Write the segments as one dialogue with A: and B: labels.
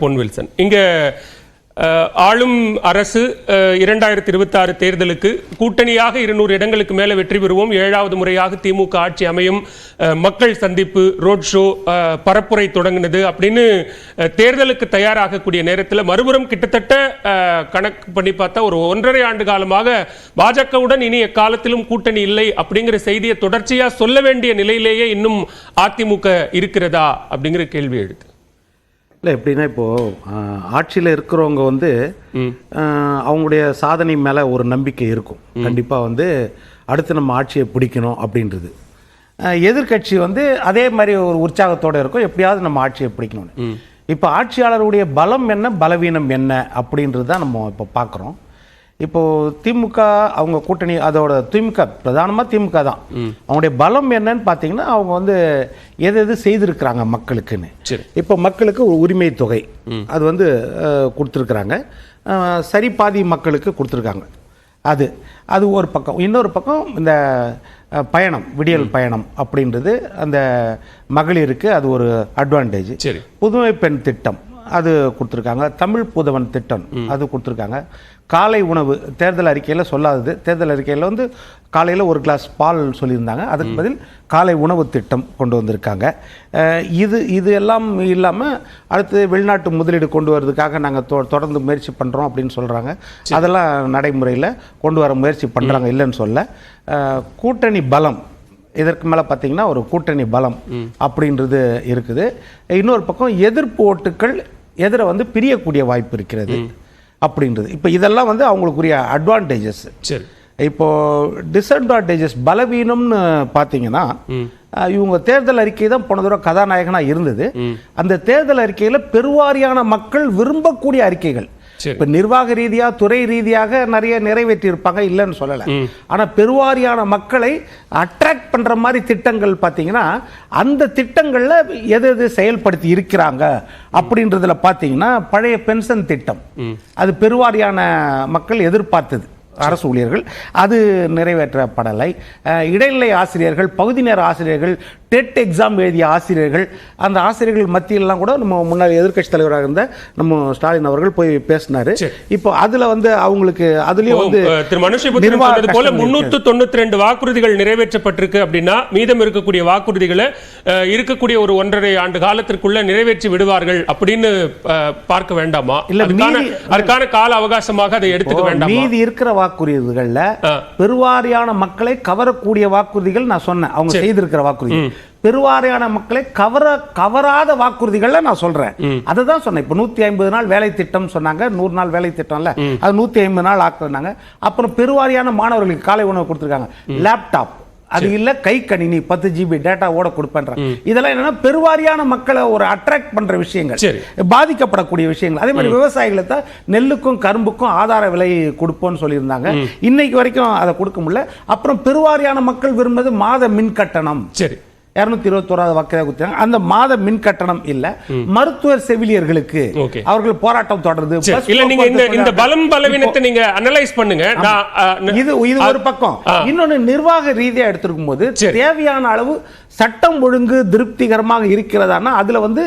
A: பொன் Wilson, இங்க ஆளும் அரசு 2026 தேர்தலுக்கு கூட்டணியாக 200 இடங்களுக்கு மேல வெற்றி பெறுவோம், 7வது முறையாக திமுக ஆட்சி அமையும், மக்கள் சந்திப்பு, ரோட் ஷோ, பரப்புரை தொடங்கினது அப்படின்னு தேர்தலுக்கு தயாராகக்கூடிய நேரத்தில் மறுபுறம் கிட்டத்தட்ட கணக்கு பண்ணி பார்த்தா ஒரு 1.5 ஆண்டு காலமாக பாஜகவுடன் இனி எக்காலத்திலும் கூட்டணி இல்லை அப்படிங்கிற செய்தியை தொடர்ச்சியா சொல்ல வேண்டிய நிலையிலேயே இன்னும் அதிமுக இருக்கிறதா அப்படிங்கிற கேள்வி எழுது.
B: இல்லை, எப்படின்னா இப்போது ஆட்சியில் இருக்கிறவங்க வந்து அவங்களுடைய சாதனை மேலே ஒரு நம்பிக்கை இருக்கும். கண்டிப்பாக வந்து அடுத்து நம்ம ஆட்சியை பிடிக்கணும் அப்படின்றது. எதிர்கட்சி வந்து அதே மாதிரி ஒரு உற்சாகத்தோடு இருக்கும், எப்படியாவது நம்ம ஆட்சியை பிடிக்கணும்னு. இப்போ ஆட்சியாளருடைய பலம் என்ன, பலவீனம் என்ன அப்படின்றது தான் நம்ம இப்போ பார்க்குறோம். இப்போது திமுக அவங்க கூட்டணி, அதோட திமுக பிரதானமாக திமுக தான். அவங்களுடைய பலம் என்னன்னு பார்த்தீங்கன்னா, அவங்க வந்து எது செய்திருக்கிறாங்க மக்களுக்குன்னு. இப்போ மக்களுக்கு ஒரு உரிமை தொகை அது வந்து கொடுத்துருக்குறாங்க, சரி பாதி மக்களுக்கு கொடுத்துருக்காங்க. அது ஒரு பக்கம். இன்னொரு பக்கம் இந்த பயணம், விடியல் பயணம் அப்படின்றது அந்த மகளிருக்கு அது ஒரு அட்வான்டேஜ். புதுமை பெண் திட்டம் அது கொடுத்துருக்காங்க, தமிழ் புதவன் திட்டம் அது கொடுத்துருக்காங்க. காலை உணவு தேர்தல் அறிக்கையில் சொல்லாதது, தேர்தல் அறிக்கையில் வந்து காலையில் ஒரு கிளாஸ் பால் சொல்லியிருந்தாங்க, அதுக்கு பதில் காலை உணவு திட்டம் கொண்டு வந்திருக்காங்க. இது எல்லாம் இல்லாமல் அடுத்து வெளிநாட்டு முதலீடு கொண்டு வரதுக்காக நாங்கள் தொடர்ந்து முயற்சி பண்ணுறோம் அப்படின்னு சொல்கிறாங்க. அதெல்லாம் நடைமுறையில் கொண்டு வர முயற்சி பண்ணுறாங்க, இல்லைன்னு சொல்ல. கூட்டணி பலம், இதற்கு மேலே பார்த்தீங்கன்னா ஒரு கூட்டணி பலம் அப்படின்றது இருக்குது. இன்னொரு பக்கம் எதிர்ப்பு ஓட்டுக்கள் எதிரை வந்து பிரியக்கூடிய வாய்ப்பு இருக்கிறது அப்படின்றது. இப்போ இதெல்லாம் வந்து அவங்களுக்குரிய அட்வான்டேஜஸ். இப்போது டிஸ்அட்வான்டேஜஸ், பலவீனம்னு பார்த்தீங்கன்னா, இவங்க தேர்தல் அறிக்கை தான் போன தடவை கதாநாயகனாக இருந்தது. அந்த தேர்தல் அறிக்கையில் பெருவாரியான மக்கள் விரும்பக்கூடிய அறிக்கைகள். இப்போ நிர்வாக ரீதியாக, துறை ரீதியாக நிறைய நிறைவேற்றி இருப்பாங்க, இல்லைன்னு சொல்லலை. ஆனால் பெருவாரியான மக்களை அட்ராக்ட் பண்ணுற மாதிரி திட்டங்கள் பார்த்தீங்கன்னா, அந்த திட்டங்களில் எது செயல்படுத்தி இருக்கிறாங்க அப்படின்றதுல பார்த்தீங்கன்னா, பழைய பென்ஷன் திட்டம் அது பெருவாரியான மக்கள் எதிர்பார்த்தது, அரசு ஊழியர்கள், அது நிறைவேற்றப்படலை. இடைநிலை ஆசிரியர்கள், பகுதி நேர ஆசிரியர்கள், டெட் எக்ஸாம் எழுதிய ஆசிரியர்கள், அந்த ஆசிரியர்கள் மத்தியிலலாம் கூட நம்ம முன்னாள் எதிர்க்கட்சி தலைவராக இருந்த நம்ம ஸ்டாலின் அவர்கள் போய் பேசினார். இப்போ அதில் வந்து அவங்களுக்கு அதுலேயும் வந்து
A: திரு மனுஷபுத்திரன் சொன்னது போல 392 வாக்குறுதிகள் நிறைவேற்றப்பட்டிருக்கு அப்படின்னா, மீதம் இருக்கக்கூடிய வாக்குறுதிகளை இருக்கக்கூடிய ஒரு 1.5 ஆண்டு காலத்திற்குள்ள நிறைவேற்றி விடுவார்கள் அப்படின்னு பார்க்க வேண்டாமா? இல்ல, அதற்கான கால அவகாசமாக அதை எடுத்துக்க வேண்டாம்.
B: மீதி இருக்கிற வாக்குறுதிகள்ல பெருவாரியான மக்களை கவரக்கூடிய வாக்குறுதிகள் நான் சொன்னேன், அவங்க செய்திருக்கிற வாக்குறுதி. பெருவாரியான மக்களை கவராத வாக்குறுதிகள் நான் சொல்றேன், அதை தான் சொன்னேன். இப்போ 150 நாள் வேலை திட்டம் சொன்னாங்க, 100 நாள் வேலை திட்டம்ல அது 150 நாள் ஆக்குறாங்க. அப்புறம் பெருவாரியான மாணவர்களுக்கு காலை உணவு கொடுத்துருக்காங்க, லேப்டாப் அது இல்ல, கை கணினி 10 GB டேட்டா ஓட கொடுப்பேன்றாங்க. இதெல்லாம் என்னன்னா பெருவாரியான மக்களை ஒரு அட்ராக்ட் பண்ற விஷயங்கள், பாதிக்கப்படக்கூடிய விஷயங்கள். அதே மாதிரி விவசாயிகளை தான் நெல்லுக்கும் கரும்புக்கும் ஆதார விலை கொடுப்போம்னு சொல்லியிருந்தாங்க, இன்னைக்கு வரைக்கும் அதை கொடுக்க முடியல. அப்புறம் பெருவாரியான மக்கள் விரும்புவது மாத மின் கட்டணம். 221வது வாக்குறுதியாக கொடுத்தாங்க, அந்த மாத மின் கட்டணம் இல்ல. மருத்துவர் செவிலியர்களுக்கு அவர்கள் போராட்டம் தொடருது.
A: இல்ல, நீங்க இந்த பலம் பலவீனத்தை நீங்க அனலைஸ் பண்ணுங்க.
B: இது ஒரு பக்கம். இன்னொன்னு நிர்வாக ரீதியா எடுத்திருக்கும் போது தேவையான அளவு சட்டம் ஒழுங்கு திருப்திகரமாக இருக்கிறதானா அதுல வந்து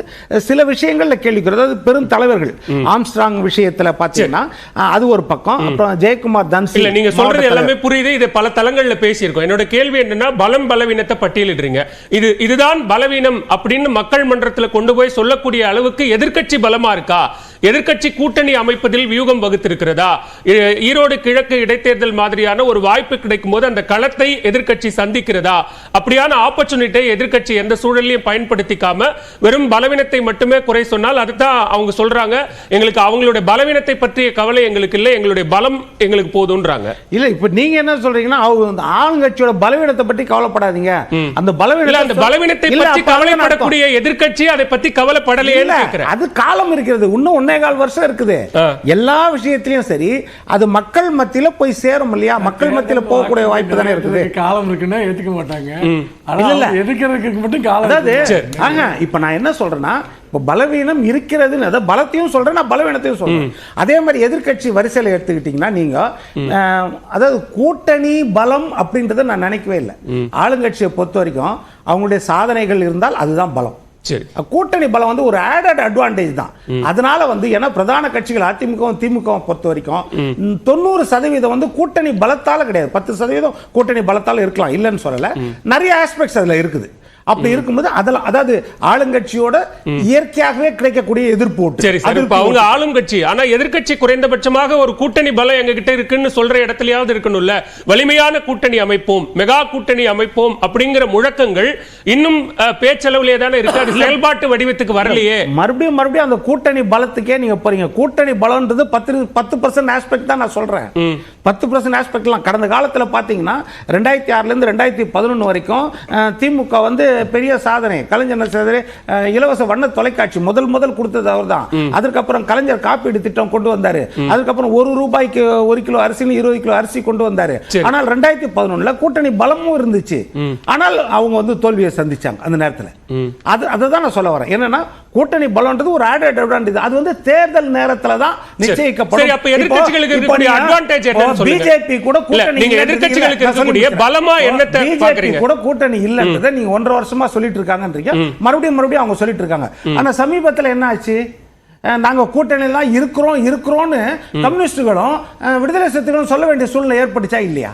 B: சில விஷயங்கள்ல கேள்விக்கிறது. அது பெரும் தலைவர்கள் ஆம்ஸ்ட்ராங் விஷயத்துல பாத்தீங்கன்னா அது ஒரு பக்கம். அப்புறம் ஜெயக்குமார் தன்சி,
A: இல்ல நீங்க சொல்றது எல்லாமே புரியுது, இது பல தளங்கள்ல பேசியிருக்கோம். என்னோட கேள்வி என்னன்னா, பலம் பலவீனத்தை பட்டியலிடுறீங்க, இதுதான் பலவீனம் அப்படின்னு மக்கள் மன்றத்தில் கொண்டு போய் சொல்லக்கூடிய அளவுக்கு எதிர்க்கட்சி பலமா இருக்கா? எதிர்க்கட்சி கூட்டணி அமைப்பதில் வியூகம் வகுத்திருக்கிறதா? ஈரோடு கிழக்கு இடைத்தேர்தல் மாதிரியான ஒரு வாய்ப்பு கிடைக்கும் போது அந்த களத்தை எதிர்க்கட்சி சந்திக்கிறதா? அப்படியான ஆப்பர்ச்சுனிட்டி எதிர்க்கட்சி எந்த சூழலையும் பயன்படுத்திக்காம வெறும் பலவீனத்தை மட்டுமே குறை சொன்னால், அதுதான் அவங்க சொல்றாங்க, எங்களுக்கு அவங்களுடைய பலவீனத்தை பற்றிய கவலை எங்களுக்கு இல்லை, எங்களுடைய பலம் எங்களுக்கு போதும்ன்றாங்க.
B: இல்ல, இப்ப நீங்க என்ன சொல்றீங்கன்னா, ஆளுங்கட்சியோட பலவீனத்தை பற்றி கவலைப்படாதீங்க, அந்த
A: பலவீனத்தை பற்றி கவலைப்படக்கூடிய எதிர்க்கட்சி அதை பத்தி கவலைப்படலையே.
B: அது காலம் இருக்கிறது, இன்னும் 1.25 வருஷம் இருக்குது. எல்லா விஷயத்திலயும் சரி, அது மக்கள் மத்தியில போய் சேரும் இல்லையா? மக்கள் மத்தியில போகக்கூடிய வாய்ப்பு தானே இருக்குது.
C: காலம் இருக்குன்னா ஏத்துக்க மாட்டாங்க, எதுக்கிறதுக்கு மட்டும் காலம்.
B: அதாவது இப்ப நான் என்ன சொல்றேன்னா, இப்போ பலவீனம் இருக்கிறதுன்னு அதை பலத்தையும் சொல்றேன், நான் பலவீனத்தையும் சொல்றேன். அதே மாதிரி எதிர்க்கட்சி வரிசையில் எடுத்துக்கிட்டீங்கன்னா நீங்க அதாவது கூட்டணி பலம் அப்படின்றத நான் நினைக்கவே இல்லை. ஆளுங்கட்சியை பொறுத்த வரைக்கும் அவங்களுடைய சாதனைகள் இருந்தால் அதுதான் பலம்.
A: சரி.
B: கூட்டணி பலம் வந்து ஒரு ஆடட் அட்வான்டேஜ் தான். அதனால வந்து ஏன்னா பிரதான கட்சிகள் அதிமுகவும் திமுகவும் பொறுத்த வரைக்கும் 90% வந்து கூட்டணி பலத்தால கிடையாது, 10% கூட்டணி பலத்தால இருக்கலாம், இல்லைன்னு சொல்லல. நிறைய ஆஸ்பெக்ட்ஸ் அதுல இருக்குது. அப்படி இருக்கும்போது அதெல்லாம் அதாவது ஆளுங்கட்சியோட இயற்கையாகவே கிடைக்கக்கூடிய எதிர்ப்பு ஓட்டு.
A: சரி சார், இப்ப அவங்க ஆளும் கட்சி, ஆனா எதிர்க்கட்சி குறைந்தபட்சமாக ஒரு கூட்டணி பலம் எங்க கிட்ட இருக்குன்னு சொல்ற இடத்துலயாவது இருக்கணும்ல. வலிமையான கூட்டணி அமைப்போம், மெகா கூட்டணி அமைப்போம் அப்படிங்கிற முழக்கங்கள் இன்னும் பேச்சளவுலயே தானே இருக்கு, அது செயல்பாட்டு வடிவத்துக்கு வரலையே.
B: மறுபடியும் அந்த கூட்டணி பலத்துக்கே நீங்க போறீங்க. கூட்டணி பலம்ன்றது 10% ஆஸ்பெக்ட் தான் நான் சொல்றேன். 10% ஆஸ்பெக்ட்லாம் கடந்த காலத்துல பாத்தீங்கன்னா 2006 இருந்து 2011 வரைக்கும் திமுக வந்து பெரிய சாதனை. கலைஞர் சாதனை, இலவச வண்ண தொலைக்காட்சி முதல் கொடுத்தது அவர் தான். அதுக்கப்புறம் கலைஞர் காப்பீடு திட்டம் கொண்டு வந்தாரு. அதுக்கப்புறம் ₹1 1 கிலோ அரிசி 20 கிலோ அரிசி கொண்டு வந்தாரு. ஆனால் 2011 கூட்டணி பலமும் இருந்துச்சு. ஆனால் அவங்க வந்து தோல்வியை சந்திச்சாங்க அந்த நேரத்தில். அதுதான் நான் சொல்ல வரேன். என்னன்னா கூட்டணி பலம்ன்றது ஒரு ஆடட் அட்வான்டேஜ். அது வந்து தேர்தல் நேரத்தில் தான் நிச்சயிக்கப்படும்.
A: அப்ப எதிர்க்கட்சிகளுக்கு இருக்கக்கூடிய அட்வான்டேஜ் என்னன்னு சொல்லுங்க.
B: பிஜேபி கூட கூட்டணி,
A: நீங்க எதிர்க்கட்சிகளுக்கு இருக்கக்கூடிய பலமா என்னத்தை பாக்குறீங்க?
B: கூட கூட்டணி இல்லன்றதை நீங்க 1.5 வருஷமா சொல்லிட்டு இருக்காங்கன்றீங்க. மறுபடியும் அவங்க சொல்லிட்டு இருக்காங்க. ஆனா சமீபத்தில் என்ன ஆச்சு? நாங்க கூட்டணியில தான் இருக்கிறோம்னு கம்யூனிஸ்டுகளும் விடுதலை சிறுத்தைகளும் சொல்ல வேண்டிய சூழ்நிலை ஏற்பட்டுச்சா இல்லையா?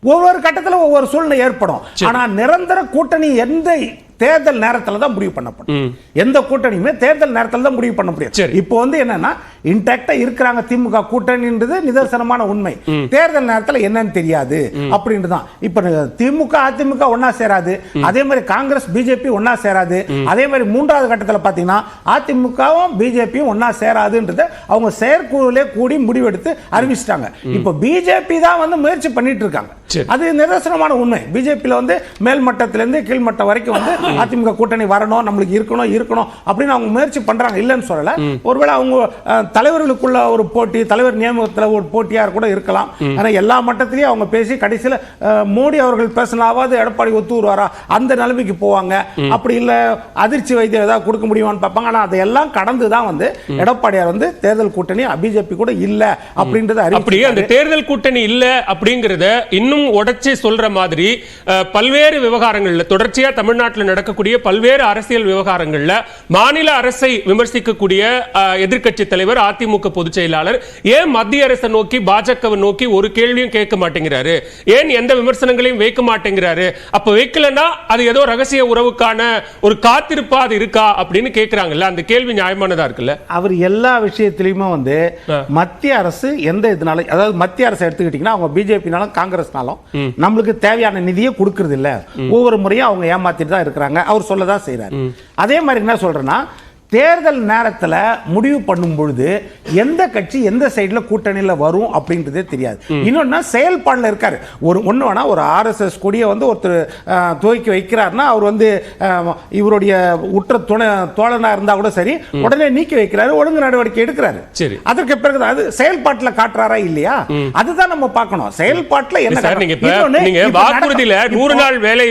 B: ஒவ்வொரு கட்டத்தில் ஒவ்வொரு சூழ்நிலை ஏற்படும். ஆனா நிரந்தர கூட்டணி எந்த தேர்தல் நேரத்தில் தான் முடிவு பண்ணப்படும். எந்த கூட்டணியுமே தேர்தல் நேரத்தில் தான் முடிவு பண்ண முடியும். இப்போ வந்து என்னன்னா இன்டாக்டா இருக்கிறாங்க திமுக கூட்டணின்றது நிதர்சனமான உண்மை. தேர்தல் நேரத்தில் என்னன்னு தெரியாது அப்படின்றதான். இப்ப திமுக அதிமுக ஒன்னா சேராது, அதே மாதிரி காங்கிரஸ் பிஜேபி ஒன்னா சேராது, அதே மாதிரி மூன்றாவது கட்டத்தில் பாத்தீங்கன்னா அதிமுகவும் பிஜேபியும் ஒன்னா சேராதுன்றது அவங்க செயற்குழுவிலே கூடி முடிவெடுத்து அறிவிச்சிட்டாங்க. இப்ப பிஜேபி தான் வந்து முயற்சி பண்ணிட்டு இருக்காங்க. அது நிதர்சனமான உண்மை. பிஜேபியில் வந்து மேல் மட்டத்திலிருந்து கீழ்மட்டம் வரைக்கும் வந்து அதிமுக கூட்டணி வரணும், நம்மளுக்கு இருக்கணும் அப்படின்னு அவங்க முயற்சி பண்றாங்க, இல்லைன்னு சொல்லல. ஒருவேளை அவங்க தலைவர்களுக்குள்ள ஒரு போட்டி, தலைவர் நியமனத்தில் ஒரு போட்டியா கூட இருக்கலாம். ஆனா எல்லா மட்டத்திலையும் அவங்க பேசி கடைசியில் மோடி அவர்கள் பேசினாவது எடப்பாடி ஒத்து வருவாரா அந்த நிலைமைக்கு போவாங்க. அப்படி இல்ல அதிர்ச்சி வைத்தியம் ஏதாவது கொடுக்க முடியுமான்னு பார்ப்பாங்க. ஆனா அதையெல்லாம் கடந்து தான் வந்து எடப்பாடியார் வந்து தேர்தல் கூட்டணி பிஜேபி கூட இல்ல அப்படின்றது
A: அப்படி அந்த தேர்தல் கூட்டணி இல்ல அப்படிங்கறத இன்னும் உடைச்சு சொல்ற மாதிரி பல்வேறு விவகாரங்கள்ல தொடர்ச்சியா தமிழ்நாட்டில் நடக்கக்கூடிய பல்வேறு அரசியல் விவகாரங்கள்ல மாநில அரசை விமர்சிக்கக்கூடிய எதிர்க்கட்சி தலைவர் அதிமுக பொதுச் செயலாளர் ஏன் மத்திய அரசை நோக்கி பாஜகவை நோக்கி ஒரு கேள்வியும் கேட்க மாட்டேங்கிறாரு? ஏன் எந்த விமர்சனங்களையும் வைக்க மாட்டேங்கிறாரு? அப்ப வைக்கலன்னா அது ஏதோ ரகசிய உறவுக்கான ஒரு காத்திருப்பா அது இருக்கா அப்படின்னு கேட்கிறாங்கல்ல, அந்த கேள்வி நியாயமானதா இருக்குல்ல? அவர் எல்லா விஷயத்திலுமே வந்து மத்திய அரசு எந்த இதனால, அதாவது மத்திய அரசு எடுத்துக்கிட்டீங்கன்னா அவங்க பிஜேபினாலும் காங்கிரஸ்னாலும் நம்மளுக்கு தேவையான நிதியை கொடுக்கறது இல்ல. ஒவ்வொரு முறையும் அவங்க ஏமாத்திட்டு தான் இருக்கிறாங்க. அவர் சொல்லதான் செய்யறாரு. அதே மாதிரி என்ன சொல்றேன்னா தேர்தல் நேரத்தில் முடிவு பண்ணும் பொழுது எந்த கட்சி எந்த சைடுல கூட்டணியில் வரும் அப்படின்றதே தெரியாது. இன்னொன்னா செயல்பாடுல இருக்காரு. ஒண்ணு வேணா ஒரு RSS கொடியை வந்து ஒருத்தர் துவக்கி வைக்கிறாருன்னா அவர் வந்து இவருடைய உற்ற தோழனா இருந்தா கூட சரி உடனே நீக்கி வைக்கிறாரு, ஒழுங்கு நடவடிக்கை எடுக்கிறாரு. அதற்கு பிறகு அது செயல்பாட்டில் காட்டுறாரா இல்லையா அதுதான் நம்ம பார்க்கணும். செயல்பாட்டில் என்ன நீங்க வாக்குறுதியில 100 நாள் வேலை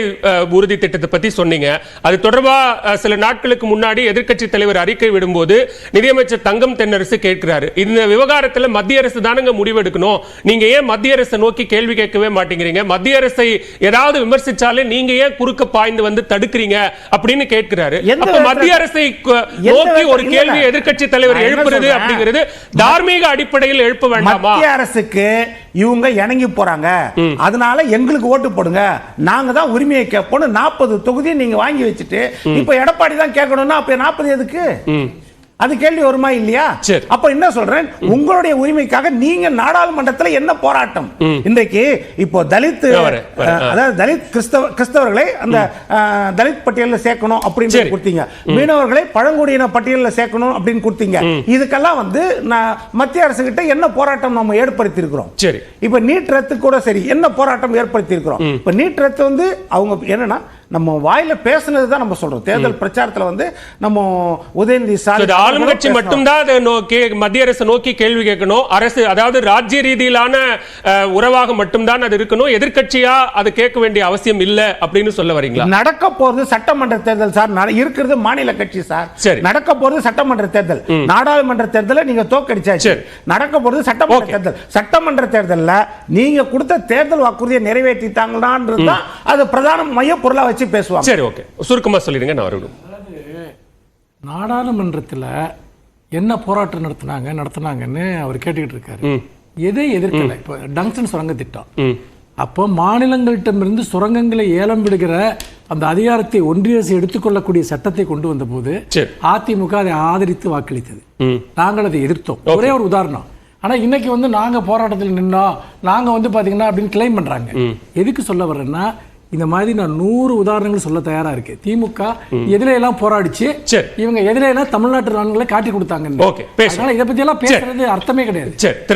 A: உறுதி திட்டத்தை பத்தி சொன்னீங்க. அது தொடர்பா சில நாட்களுக்கு முன்னாடி எதிர்க்கட்சி தலைவர் அறிக்கை விடும்போது நிதியமைச்சர் தங்கம் தென்னரசு கேட்கிறாரு, இந்த விவகாரத்தில் மத்திய அரசு தானங்க முடிவெடுக்கணும், நீங்க ஏன் மத்திய அரசை நோக்கி கேள்வி கேட்கவே மாட்டேங்கிறீங்க? மத்திய அரசை ஏதாவது விமர்சிச்சாலே நீங்க ஏன் குறுக்க பாய்ந்து வந்து தடுக்கிறீங்க அப்படின்னு கேட்கிறாரு. அப்ப மத்திய அரசை நோக்கி ஒரு கேள்வி எதிர்க்கட்சி தலைவர் எழுப்புறது அப்படிங்கிறது தார்மீக அடிப்படையில் எழுப்ப வேண்டாமா?
B: மத்திய அரசுக்கு இவங்க இணங்கி போறாங்க, அதனால எங்களுக்கு ஓட்டு போடுங்க, நாங்க தான் உரிமையை கேட்போம். 40 தொகுதியை நீங்க வாங்கி வச்சுட்டு இப்ப எடப்பாடி தான் கேட்கணும்னா அப்ப 40 எதுக்கு? அது கேள்வி வருமா இல்லையா? அப்ப என்ன சொல்றேன், உங்களுடைய உரிமைக்காக நீங்க நாடாளுமன்றத்தில் என்ன போராட்டம்? இன்றைக்கு இப்போ தலித், அதாவது தலித் கிறிஸ்தவர்களை அந்த தலித் பட்டியலில் சேர்க்கணும் அப்படின்னு கொடுத்தீங்க, மீனவர்களை பழங்குடியின பட்டியலில் சேர்க்கணும் அப்படின்னு கொடுத்தீங்க. இதுக்கெல்லாம் வந்து மத்திய அரசு கிட்ட என்ன போராட்டம் நம்ம ஏற்படுத்தி இருக்கிறோம்? இப்ப நீட் ரத்து கூட சரி என்ன போராட்டம் ஏற்படுத்தி இருக்கிறோம்? இப்ப நீட் ரத்து வந்து அவங்க என்னன்னா நம்ம வாயில பேசுனது தான் நம்ம சொல்றோம். தேர்தல் பிரச்சாரத்தில் வந்து நம்ம உதயநிதி ஸ்டாலின்
A: ஆளுங்கட்சி மட்டும்தான் மத்திய அரசு நோக்கி கேள்வி கேட்கணும். அரசு அதாவது ராஜ்ய ரீதியிலான உறவாக மட்டும்தான் அது இருக்கணும், எதிர்க்கட்சியா அது கேட்க வேண்டிய அவசியம் இல்ல அப்படின்னு சொல்ல வரீங்களா?
B: நடக்க போறது சட்டமன்ற தேர்தல் சார், இருக்கிறது மாநில கட்சி சார். நடக்க போறது சட்டமன்ற தேர்தல், நாடாளுமன்ற தேர்தலை நீங்க தோக்கடிச்சாச்சு. நடக்க போறது சட்டமன்ற தேர்தல். சட்டமன்ற தேர்தலில் நீங்க கொடுத்த தேர்தல் வாக்குறுதியை நிறைவேற்றிட்டாங்களான்றது தான் அது பிரதான மைய பொருளா வச்சு பேசுவாங்க.
A: சரி, ஓகே, சுருக்கமா சொல்லிடுங்க, நான் வரணும்.
C: நாடாளுமன்றத்தில் என்ன போராட்டம் நடத்தினாங்கன்னு அவர் கேட்டுக்கிட்டு இருக்காரு. எதை எதிர்க்கல. இப்போ டங்ஸ்டன் சுரங்க திட்டம், அப்போ மாநிலங்களிடமிருந்து சுரங்கங்களை ஏலம் விடுகிற அந்த அதிகாரத்தை ஒன்றிய அரசு எடுத்துக்கொள்ளக்கூடிய சட்டத்தை கொண்டு வந்த போது அதிமுக அதை ஆதரித்து வாக்களித்தது. நாங்கள் அதை எதிர்த்தோம். ஒரே ஒரு உதாரணம். ஆனா இன்னைக்கு வந்து நாங்க போராட்டத்தில் நின்னோம், நாங்க வந்து பாத்தீங்கன்னா அப்படின்னு கிளைம் பண்றாங்க. எதுக்கு சொல்ல வர்றேன்னா, இந்த மாதிரி நான் 100 உதாரணங்கள் சொல்ல தயாரா இருக்கு. திமுக எதிர எல்லாம் போராடிச்சு, இவங்க எதிர எல்லாம் தமிழ்நாட்டு நாடுகளை காட்டி கொடுத்தாங்க. அதனால இதை பத்தி எல்லாம் பேசுறது அர்த்தமே கிடையாது.